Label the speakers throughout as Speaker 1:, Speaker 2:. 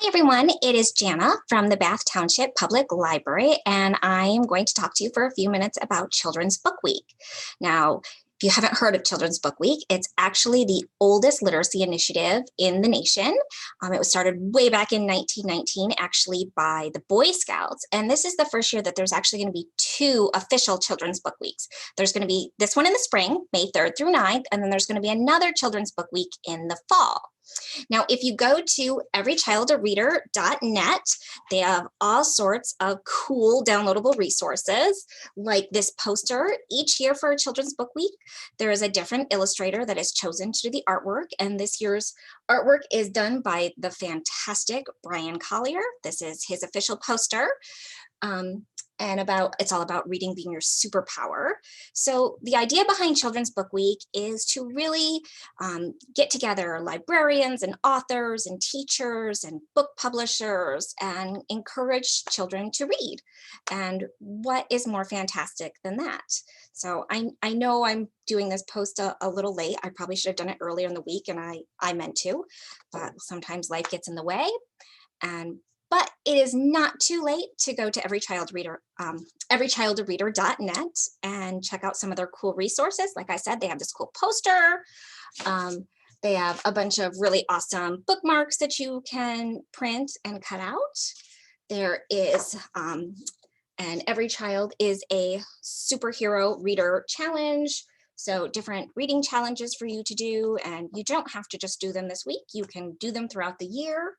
Speaker 1: Hey everyone, it is Jana from the Bath Township Public Library, and I am going to talk to you for a few minutes about Children's Book Week. Now, if you haven't heard of Children's Book Week, it's actually the oldest literacy initiative in the nation. It was started way back in 1919, actually by the Boy Scouts, and this is the first year that there's actually going to be two official Children's Book Weeks. There's going to be this one in the spring, May 3rd through 9th, and then there's going to be another Children's Book Week in the fall. Now, if you go to everychildareader.net, they have all sorts of cool downloadable resources like this poster. Each year for Children's Book Week, there is a different illustrator that is chosen to do the artwork, and this year's artwork is done by the fantastic Brian Collier. This is his official poster. And it's all about reading being your superpower. So the idea behind Children's Book Week is to really get together librarians and authors and teachers and book publishers and encourage children to read. And what is more fantastic than that? So I know I'm doing this post a little late. I probably should have done it earlier in the week, and I meant to, but sometimes life gets in the way. But it is not too late to go to everychildareader.net and check out some of their cool resources. Like I said, they have this cool poster. They have a bunch of really awesome bookmarks that you can print and cut out. There is, and Every Child is a superhero reader challenge. So different reading challenges for you to do, and you don't have to just do them this week. You can do them throughout the year.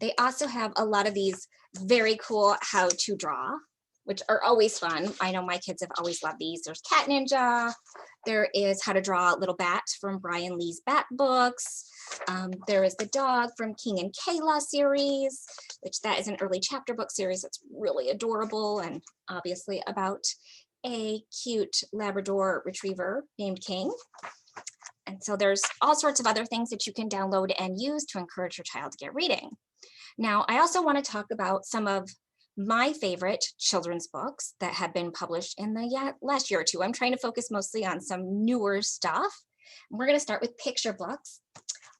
Speaker 1: They also have a lot of these very cool how to draw, which are always fun. I know my kids have always loved these. There's Cat Ninja. There is How to Draw Little Bat from Brian Lee's Bat Books. There is the dog from King and Kayla series, which that is an early chapter book series that's really adorable and obviously about a cute Labrador retriever named King. And so there's all sorts of other things that you can download and use to encourage your child to get reading. Now, I also want to talk about some of my favorite children's books that have been published in the last year or two. I'm trying to focus mostly on some newer stuff. We're going to start with picture books.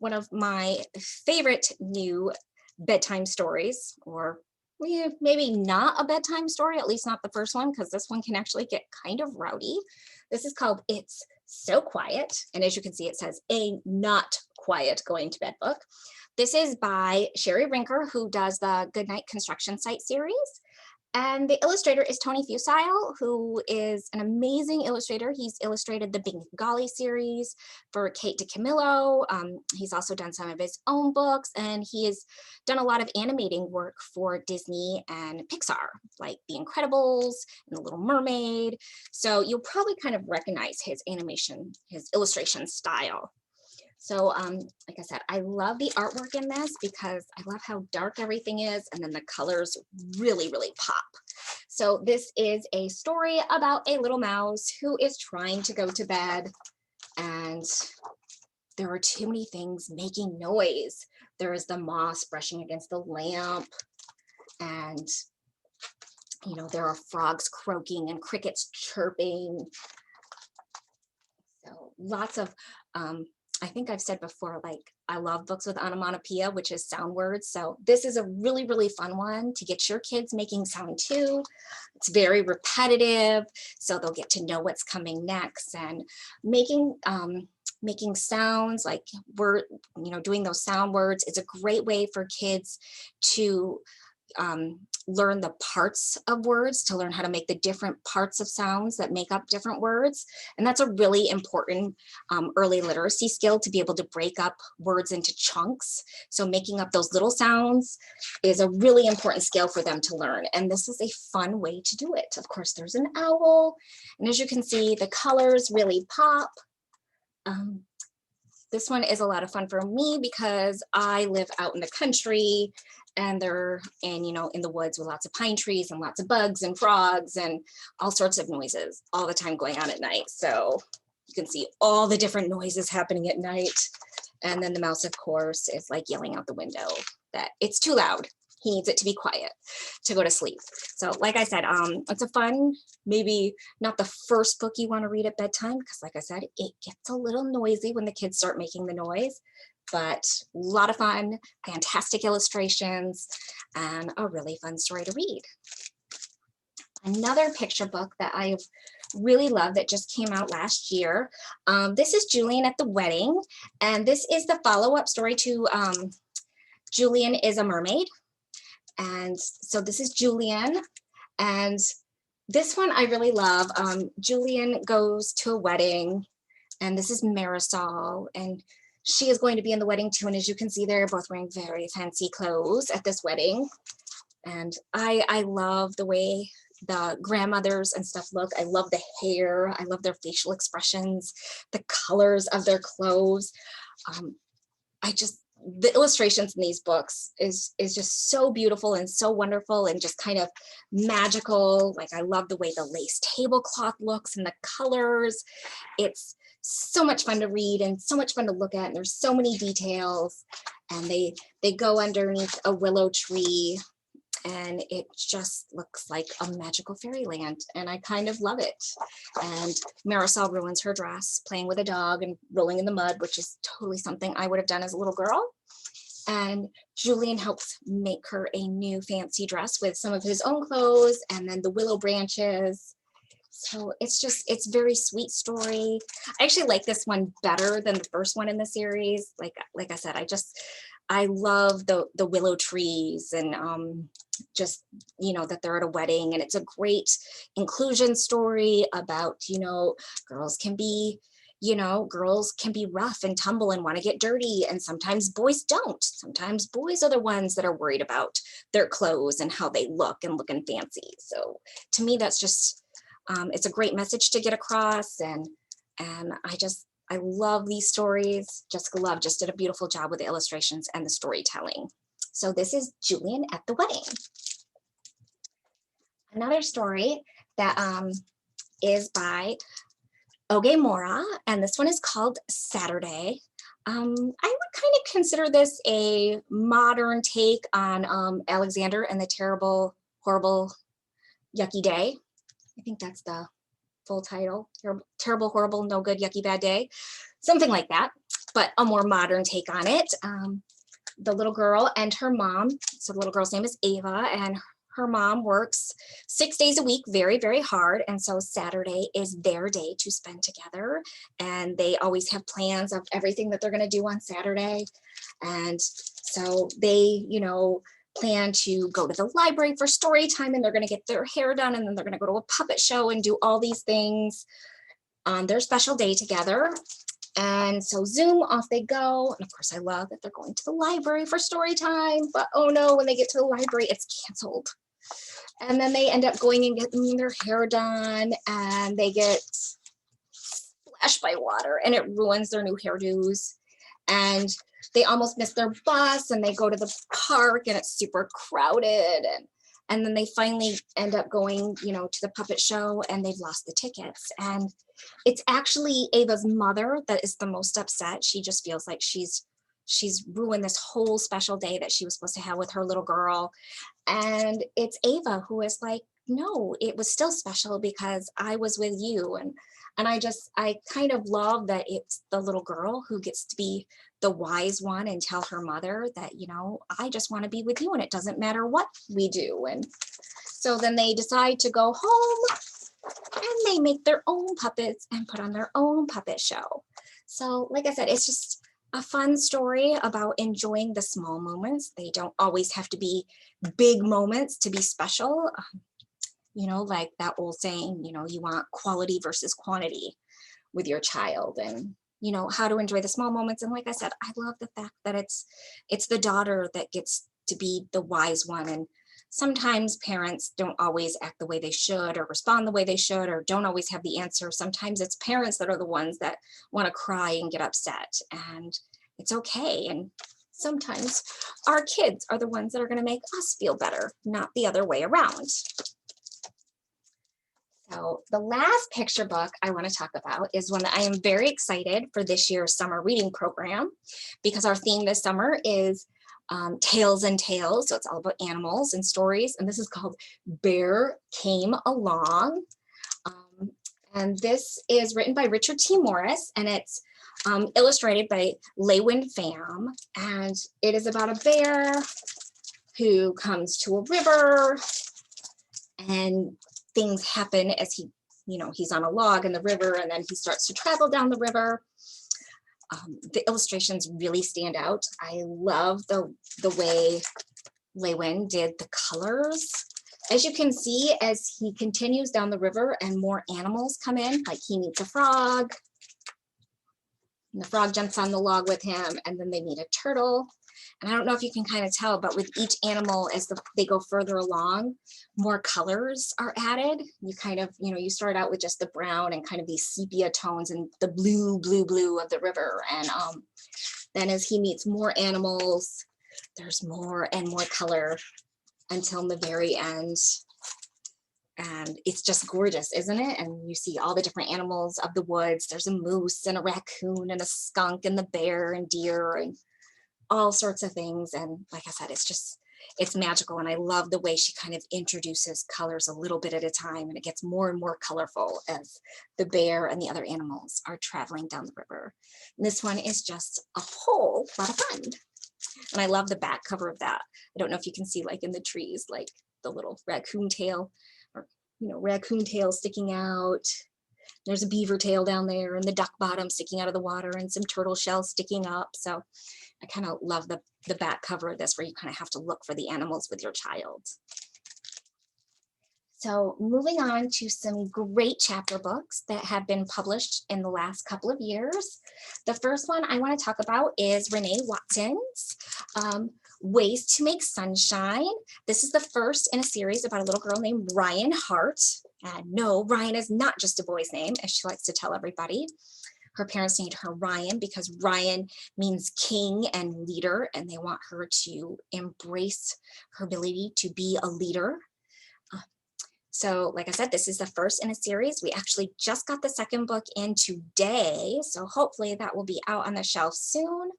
Speaker 1: One of my favorite new bedtime stories, or maybe not a bedtime story, at least not the first one, because this one can actually get kind of rowdy. This is called It's So Quiet. And as you can see, it says a not quiet going to bed book. This is by Sherry Rinker, who does the Goodnight Construction Site series. And the illustrator is Tony Fusile, who is an amazing illustrator. He's illustrated the Bengali series for Kate DiCamillo. He's also done some of his own books, and he has done a lot of animating work for Disney and Pixar, like The Incredibles and The Little Mermaid. So you'll probably kind of recognize his animation, his illustration style. So like I said, I love the artwork in this because I love how dark everything is, and then the colors really, really pop. So this is a story about a little mouse who is trying to go to bed, and there are too many things making noise. There is the moss brushing against the lamp, and there are frogs croaking and crickets chirping. So lots of I think I've said before, like, I love books with onomatopoeia, which is sound words. So this is a really, really fun one to get your kids making sound too. It's very repetitive, so they'll get to know what's coming next, and making sounds like we're, doing those sound words is a great way for kids to learn the parts of words, to learn how to make the different parts of sounds that make up different words. And that's a really important early literacy skill, to be able to break up words into chunks. So making up those little sounds is a really important skill for them to learn. And this is a fun way to do it. Of course, there's an owl. And as you can see, the colors really pop. This one is a lot of fun for me because I live out in the country, and they're in the woods with lots of pine trees and lots of bugs and frogs and all sorts of noises all the time going on at night. So you can see all the different noises happening at night. And then the mouse, of course, is like yelling out the window that it's too loud. He needs it to be quiet to go to sleep. So like I said, it's a fun, maybe not the first book you want to read at bedtime, because like I said, it gets a little noisy when the kids start making the noise. but a lot of fun, fantastic illustrations, and a really fun story to read. Another picture book that I've really loved that just came out last year. This is Julian at the Wedding, and this is the follow-up story to Julian is a Mermaid. And so this is Julian, and this one I really love. Julian goes to a wedding, and this is Marisol, and she is going to be in the wedding too. And as you can see, they're both wearing very fancy clothes at this wedding. And I love the way the grandmothers and stuff look. I love the hair. I love their facial expressions, the colors of their clothes. The illustrations in these books is just so beautiful and so wonderful and just kind of magical. Like, I love the way the lace tablecloth looks and the colors. It's so much fun to read and so much fun to look at, and there's so many details. And they go underneath a willow tree, and it just looks like a magical fairyland, and I kind of love it. And Marisol ruins her dress playing with a dog and rolling in the mud, which is totally something I would have done as a little girl. And Julian helps make her a new fancy dress with some of his own clothes and then the willow branches. So it's very sweet story. I actually like this one better than the first one in the series. Like I said, I love the willow trees, and just, that they're at a wedding, and it's a great inclusion story about, girls can be rough and tumble and want to get dirty, and sometimes boys don't. Sometimes boys are the ones that are worried about their clothes and how they look and fancy. So to me, that's just, it's a great message to get across, and I love these stories. Jessica Love just did a beautiful job with the illustrations and the storytelling. So this is Julian at the Wedding. Another story that is by Oge Mora, and this one is called Saturday. I would kind of consider this a modern take on Alexander and the Terrible, Horrible, Yucky Day. I think that's the full title. Terrible, Horrible, No Good, Yucky, Bad Day. Something like that, but a more modern take on it. The little girl and her mom, so the little girl's name is Ava, and her mom works 6 days a week, very, very hard. And so Saturday is their day to spend together. And they always have plans of everything that they're going to do on Saturday. And so they, plan to go to the library for story time, and they're going to get their hair done, and then they're going to go to a puppet show and do all these things on their special day together. And so Zoom, off they go. And of course, I love that they're going to the library for story time, but oh no, when they get to the library, it's canceled. And then they end up going and getting their hair done, and they get splashed by water, and it ruins their new hairdos. And they almost miss their bus, and they go to the park, and it's super crowded. And then they finally end up going, to the puppet show, and they've lost the tickets. And it's actually Ava's mother that is the most upset. She just feels like she's ruined this whole special day that she was supposed to have with her little girl. And it's Ava who is like, no, it was still special because I was with you. And I kind of love that it's the little girl who gets to be the wise one and tell her mother that, I just want to be with you, and it doesn't matter what we do. And so then they decide to go home, and they make their own puppets and put on their own puppet show. So like I said, it's just a fun story about enjoying the small moments. They don't always have to be big moments to be special. Like that old saying, you want quality versus quantity with your child, and, how to enjoy the small moments. And like I said, I love the fact that it's the daughter that gets to be the wise one. And sometimes parents don't always act the way they should or respond the way they should, or don't always have the answer. Sometimes it's parents that are the ones that want to cry and get upset, and it's okay. And sometimes our kids are the ones that are going to make us feel better, not the other way around. So the last picture book I want to talk about is one that I am very excited for this year's summer reading program, because our theme this summer is Tales and Tales. So it's all about animals and stories. And this is called Bear Came Along. And this is written by Richard T. Morris, and it's illustrated by Lewin Pham, and it is about a bear who comes to a river, and things happen as he, he's on a log in the river, and then he starts to travel down the river. The illustrations really stand out. I love the way Lewin did the colors. As you can see, as he continues down the river and more animals come in, like he meets a frog, and the frog jumps on the log with him, and then they meet a turtle. And I don't know if you can kind of tell, but with each animal, as they go further along, more colors are added. You kind of, you start out with just the brown and kind of these sepia tones and the blue of the river. And then as he meets more animals, there's more and more color until the very end. And it's just gorgeous, isn't it? And you see all the different animals of the woods. There's a moose and a raccoon and a skunk and the bear and deer and all sorts of things. And like I said, it's magical. And I love the way she kind of introduces colors a little bit at a time, and it gets more and more colorful as the bear and the other animals are traveling down the river. And this one is just a whole lot of fun. And I love the back cover of that. I don't know if you can see, like in the trees, like the little raccoon tail, or raccoon tail sticking out. There's a beaver tail down there, and the duck bottom sticking out of the water, and some turtle shells sticking up. So I kind of love the back cover of this, where you kind of have to look for the animals with your child. So moving on to some great chapter books that have been published in the last couple of years. The first one I want to talk about is Renee Watson's Ways to Make Sunshine. This is the first in a series about a little girl named Ryan Hart. And no, Ryan is not just a boy's name, as she likes to tell everybody. Her parents named her Ryan because Ryan means king and leader, and they want her to embrace her ability to be a leader. So like I said, this is the first in a series. We actually just got the second book in today, so hopefully that will be out on the shelf soon.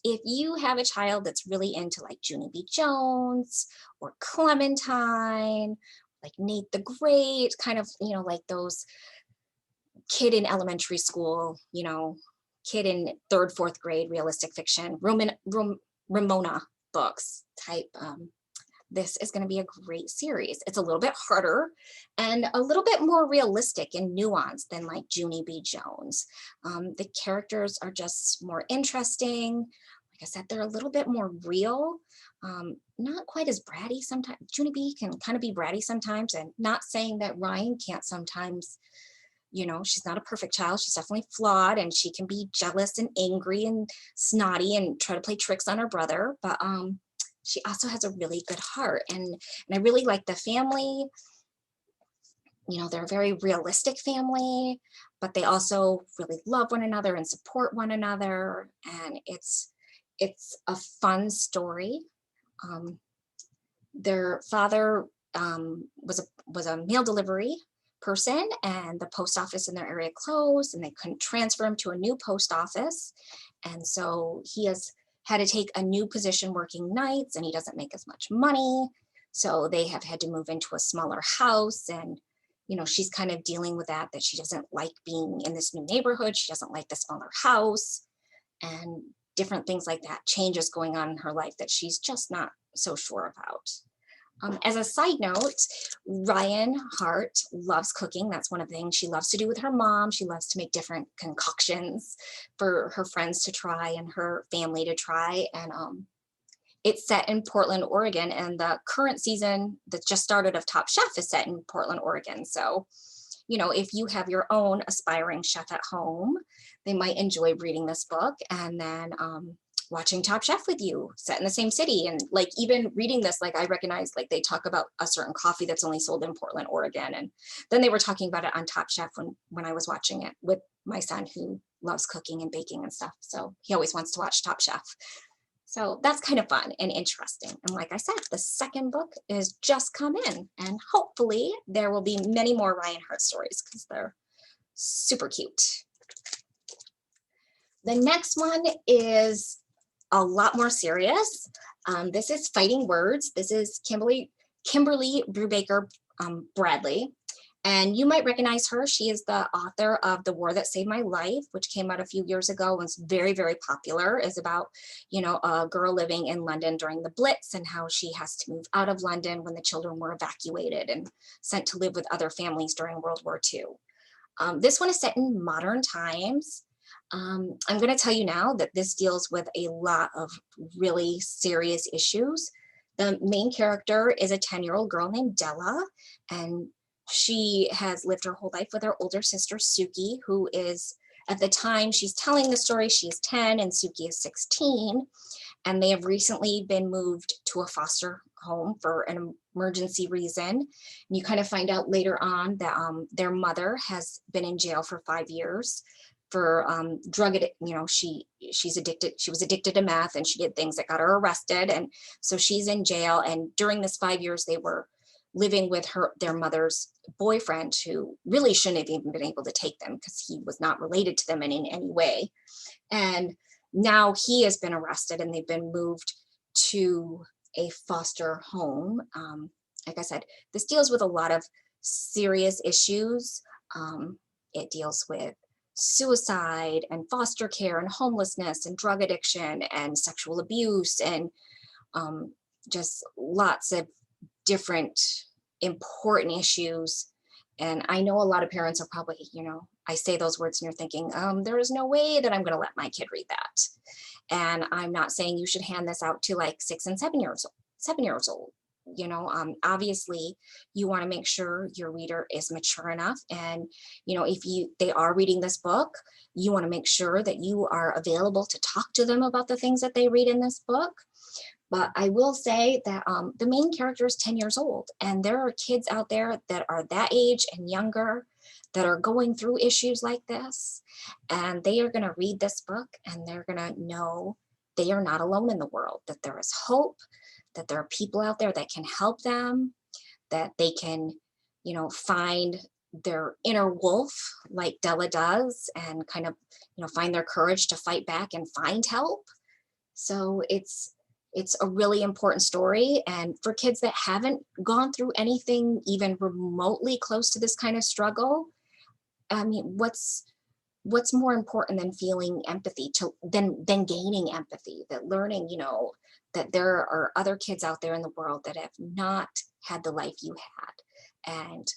Speaker 1: If you have a child that's really into like Junie B. Jones or Clementine, like Nate the Great, kind of, like those kid in elementary school, kid in 3rd, 4th grade realistic fiction, Ramona books type, this is going to be a great series. It's a little bit harder and a little bit more realistic and nuanced than like Junie B. Jones. The characters are just more interesting. Like I said, they're a little bit more real, not quite as bratty sometimes. Junie B. can kind of be bratty sometimes, and not saying that Ryan can't sometimes. She's not a perfect child. She's definitely flawed, and she can be jealous and angry and snotty and try to play tricks on her brother. But she also has a really good heart, and I really like the family. They're a very realistic family, but they also really love one another and support one another, and it's a fun story. Their father was a mail delivery person, and the post office in their area closed, and they couldn't transfer him to a new post office, and so he has had to take a new position working nights, and he doesn't make as much money. So they have had to move into a smaller house, and she's kind of dealing with that she doesn't like being in this new neighborhood. She doesn't like the smaller house, and different things like that, changes going on in her life that she's just not so sure about. As a side note, Ryan Hart loves cooking. That's one of the things she loves to do with her mom. She loves to make different concoctions for her friends to try and her family to try. And it's set in Portland, Oregon. And the current season that just started of Top Chef is set in Portland, Oregon. So, if you have your own aspiring chef at home, they might enjoy reading this book and then watching Top Chef with you, set in the same city. And like even reading this, like I recognize like they talk about a certain coffee that's only sold in Portland, Oregon. And then they were talking about it on Top Chef when I was watching it with my son, who loves cooking and baking and stuff. So he always wants to watch Top Chef. So that's kind of fun and interesting. And like I said, the second book is just come in, and hopefully there will be many more Ryan Hart stories because they're super cute. The next one is a lot more serious. This is Fighting Words. This is Kimberly Brubaker Bradley. And you might recognize her. She is the author of The War That Saved My Life, which came out a few years ago and was very, very popular. It's about, a girl living in London during the Blitz and how she has to move out of London when the children were evacuated and sent to live with other families during World War II. This one is set in modern times. I'm going to tell you now that this deals with a lot of really serious issues. The main character is a 10-year-old girl named Della, and she has lived her whole life with her older sister, Suki, who is, at the time she's telling the story, she's 10 and Suki is 16. And they have recently been moved to a foster home for an emergency reason. And you kind of find out later on that their mother has been in jail for 5 years for drug addict. She's addicted. She was addicted to meth and she did things that got her arrested. And so she's in jail. And during this 5 years, they were living with their mother's boyfriend, who really shouldn't have even been able to take them because he was not related to them in any way. And now he has been arrested and they've been moved to a foster home. Like I said, this deals with a lot of serious issues. It deals with suicide and foster care and homelessness and drug addiction and sexual abuse and just lots of different important issues. And I know a lot of parents are probably, I say those words and you're thinking, there is no way that I'm going to let my kid read that. And I'm not saying you should hand this out to like 6 and 7 years old. Obviously you want to make sure your reader is mature enough. And, if they are reading this book, you want to make sure that you are available to talk to them about the things that they read in this book. But I will say that the main character is 10 years old, and there are kids out there that are that age and younger that are going through issues like this, and they are going to read this book and they're going to know they are not alone in the world, that there is hope, that there are people out there that can help them, that they can, find their inner wolf like Della does and kind of, find their courage to fight back and find help. So it's a really important story. And for kids that haven't gone through anything even remotely close to this kind of struggle, I mean, what's more important than feeling empathy than gaining empathy, that learning, that there are other kids out there in the world that have not had the life you had, and,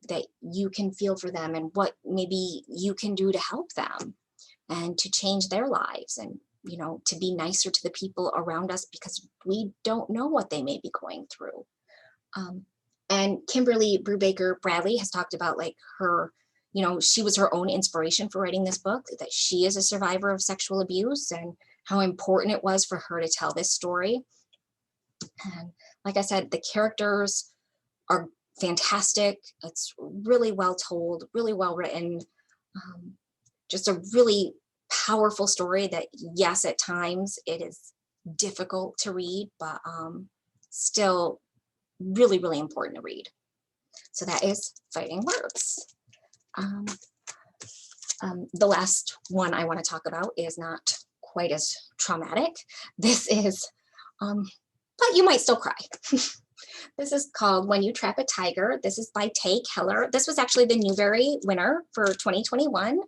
Speaker 1: that you can feel for them and what maybe you can do to help them and to change their lives, and to be nicer to the people around us because we don't know what they may be going through. And Kimberly Brubaker Bradley has talked about like her, she was her own inspiration for writing this book, that she is a survivor of sexual abuse and how important it was for her to tell this story. And like I said, the characters are fantastic. It's really well told, really well written, just a really powerful story that, yes, at times it is difficult to read, but still really, really important to read. So that is Fighting Words. The last one I want to talk about is not quite as traumatic. This is, but you might still cry. This is called When You Trap a Tiger. This is by Tay Keller. This was actually the Newbery winner for 2021.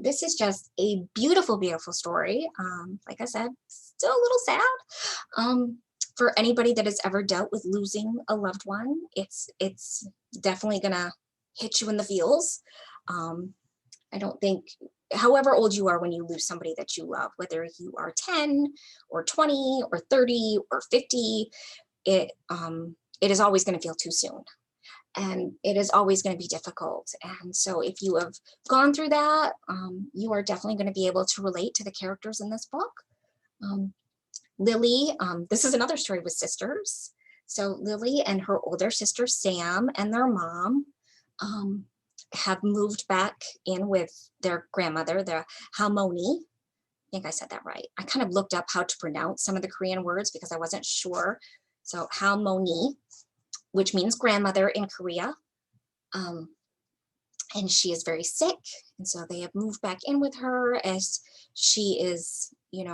Speaker 1: This is just a beautiful, beautiful story. Like I said, still a little sad. For anybody that has ever dealt with losing a loved one, it's definitely gonna hit you in the feels. I don't think, however old you are when you lose somebody that you love, whether you are 10 or 20 or 30 or 50, it is always going to feel too soon, and it is always going to be difficult. And so if you have gone through that, you are definitely going to be able to relate to the characters in this book. Lily, this is another story with sisters. So Lily and her older sister Sam and their mom have moved back in with their grandmother, the Halmoni. I think I said that right. I kind of looked up how to pronounce some of the Korean words because I wasn't sure. So Halmoni, which means grandmother in Korea. And she is very sick. And so they have moved back in with her as she is, in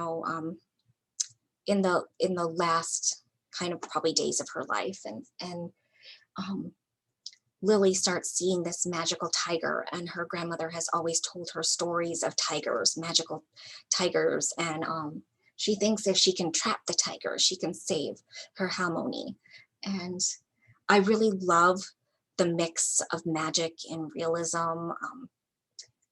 Speaker 1: the last kind of probably days of her life. And Lily starts seeing this magical tiger, and her grandmother has always told her stories of tigers, magical tigers. And she thinks if she can trap the tiger, she can save her Harmony. And I really love the mix of magic and realism.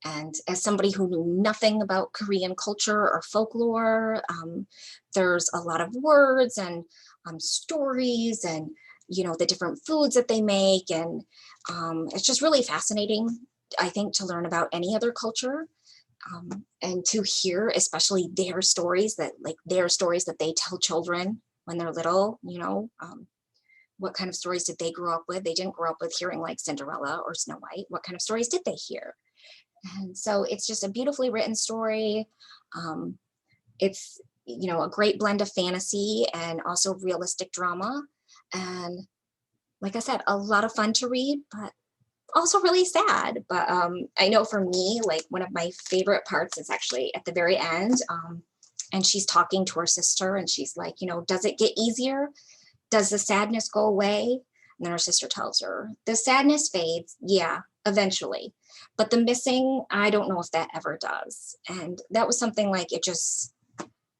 Speaker 1: And as somebody who knew nothing about Korean culture or folklore, there's a lot of words and stories and, you know, the different foods that they make. And it's just really fascinating, I think, to learn about any other culture and to hear, especially their stories that they tell children when they're little, you know. What kind of stories did they grow up with? They didn't grow up with hearing like Cinderella or Snow White. What kind of stories did they hear? And so it's just a beautifully written story. It's, you know, a great blend of fantasy and also realistic drama. And like I said, a lot of fun to read, but also really sad. But I know for me, like one of my favorite parts is actually at the very end. And she's talking to her sister and she's like, you know, does it get easier? Does the sadness go away? And then her sister tells her, the sadness fades, yeah, eventually. But the missing, I don't know if that ever does. And that was something like, it just,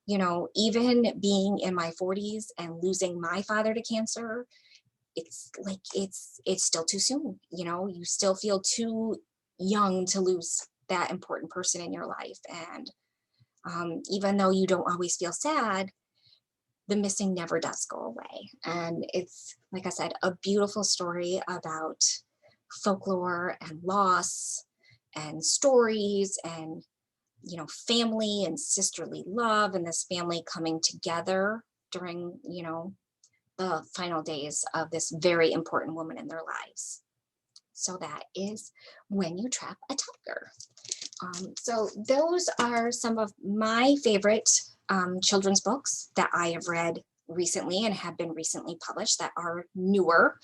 Speaker 1: you know, even being in my 40s and losing my father to cancer, it's like, it's still too soon. You know, you still feel too young to lose that important person in your life. And even though you don't always feel sad, the missing never does go away. And it's, like I said, a beautiful story about folklore and loss and stories and, you know, family and sisterly love and this family coming together during, you know, the final days of this very important woman in their lives. So that is When You Trap a Tiger. So those are some of my favorite children's books that I have read recently and have been recently published that are newer,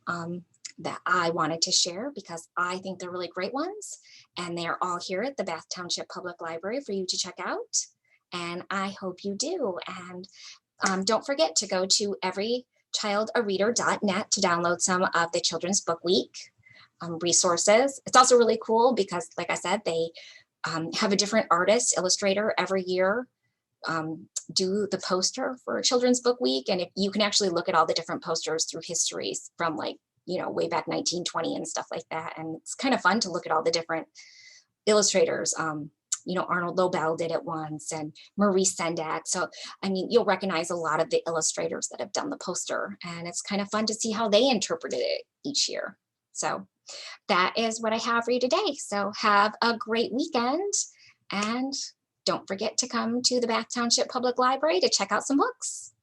Speaker 1: that I wanted to share because I think they're really great ones. And they are all here at the Bath Township Public Library for you to check out. And I hope you do. And don't forget to go to everychildareader.net to download some of the Children's Book Week resources. It's also really cool because, like I said, they have a different artist, illustrator every year do the poster for Children's Book Week. And if you can actually look at all the different posters through histories from, like, you know, way back 1920 and stuff like that. And it's kind of fun to look at all the different illustrators. You know, Arnold Lobel did it once and Maurice Sendak. So, I mean, you'll recognize a lot of the illustrators that have done the poster, and it's kind of fun to see how they interpreted it each year. So that is what I have for you today. So have a great weekend, and don't forget to come to the Bath Township Public Library to check out some books.